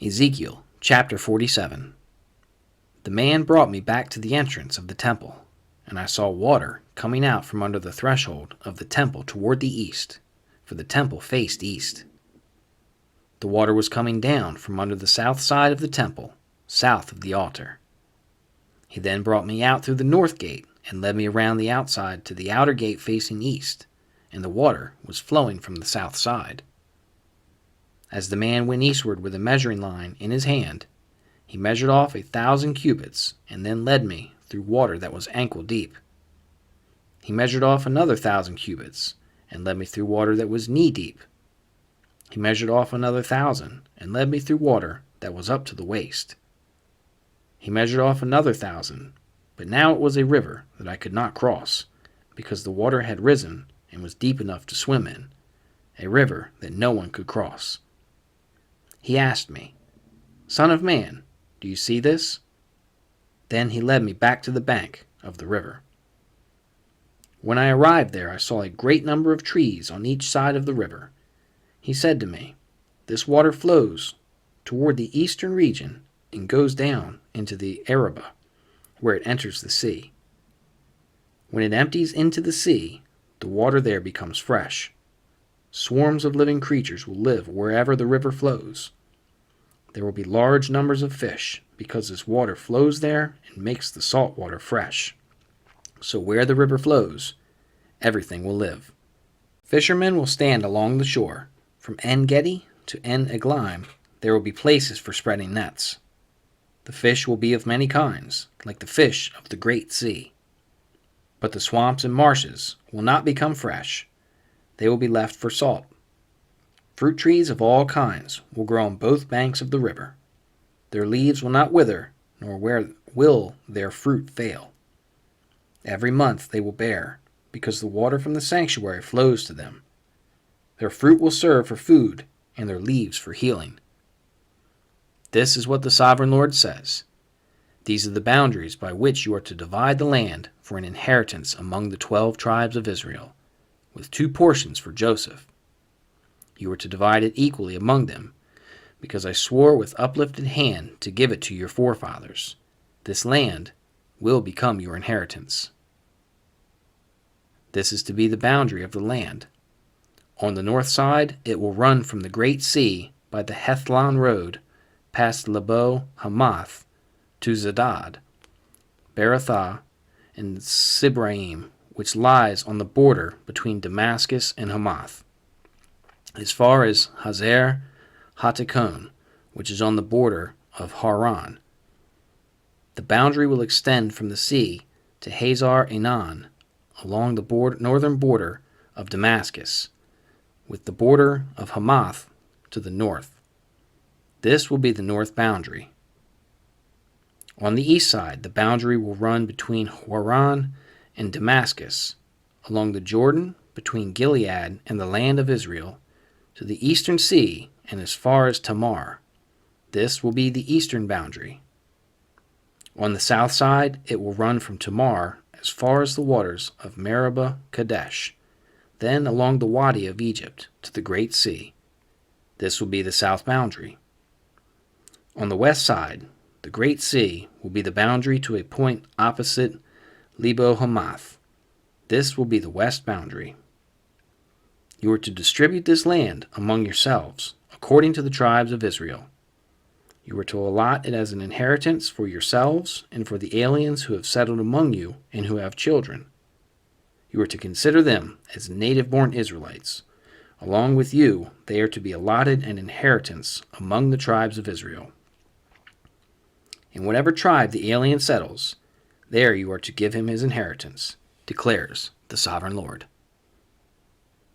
Ezekiel Chapter 47. The man brought me back to the entrance of the temple, and I saw water coming out from under the threshold of the temple toward the east, for the temple faced east. The water was coming down from under the south side of the temple, south of the altar. He then brought me out through the north gate and led me around the outside to the outer gate facing east, and the water was flowing from the south side. As the man went eastward with a measuring line in his hand, he measured off 1,000 cubits and then led me through water that was ankle deep. He measured off another 1,000 cubits and led me through water that was knee deep. He measured off another 1,000 and led me through water that was up to the waist. He measured off another 1,000, but now it was a river that I could not cross, because the water had risen and was deep enough to swim in, a river that no one could cross. He asked me, "Son of man, do you see this?" Then he led me back to the bank of the river. When I arrived there, I saw a great number of trees on each side of the river. He said to me, "This water flows toward the eastern region and goes down into the Arabah, where it enters the sea. When it empties into the sea, the water there becomes fresh. Swarms of living creatures will live wherever the river flows. There will be large numbers of fish, because this water flows there and makes the salt water fresh. So where the river flows, everything will live. Fishermen will stand along the shore. From En-Gedi to En-Eglaim, there will be places for spreading nets. The fish will be of many kinds, like the fish of the great sea. But the swamps and marshes will not become fresh. They will be left for salt. Fruit trees of all kinds will grow on both banks of the river. Their leaves will not wither, nor will their fruit fail. Every month they will bear, because the water from the sanctuary flows to them. Their fruit will serve for food, and their leaves for healing. This is what the Sovereign Lord says. These are the boundaries by which you are to divide the land for an inheritance among the 12 tribes of Israel, with 2 portions for Joseph. You are to divide it equally among them, because I swore with uplifted hand to give it to your forefathers. This land will become your inheritance. This is to be the boundary of the land. On the north side, it will run from the great sea by the Hethlon road, past Lebo Hamath, to Zedad, Berothah, and Sibraim, which lies on the border between Damascus and Hamath, as far as Hazer Hatikon, which is on the border of Haran. The boundary will extend from the sea to Hazar Enan, along the northern border of Damascus, with the border of Hamath to the north. This will be the north boundary. On the east side, the boundary will run between Haran and Damascus, along the Jordan between Gilead and the land of Israel, to the eastern sea and as far as Tamar. This will be the eastern boundary. On the south side, it will run from Tamar as far as the waters of Meribah Kadesh, then along the Wadi of Egypt to the Great Sea. This will be the south boundary. On the west side, the Great Sea will be the boundary to a point opposite Lebo Hamath. This will be the west boundary. You are to distribute this land among yourselves, according to the tribes of Israel. You are to allot it as an inheritance for yourselves and for the aliens who have settled among you and who have children. You are to consider them as native-born Israelites. Along with you, they are to be allotted an inheritance among the tribes of Israel. In whatever tribe the alien settles, there you are to give him his inheritance, declares the Sovereign Lord.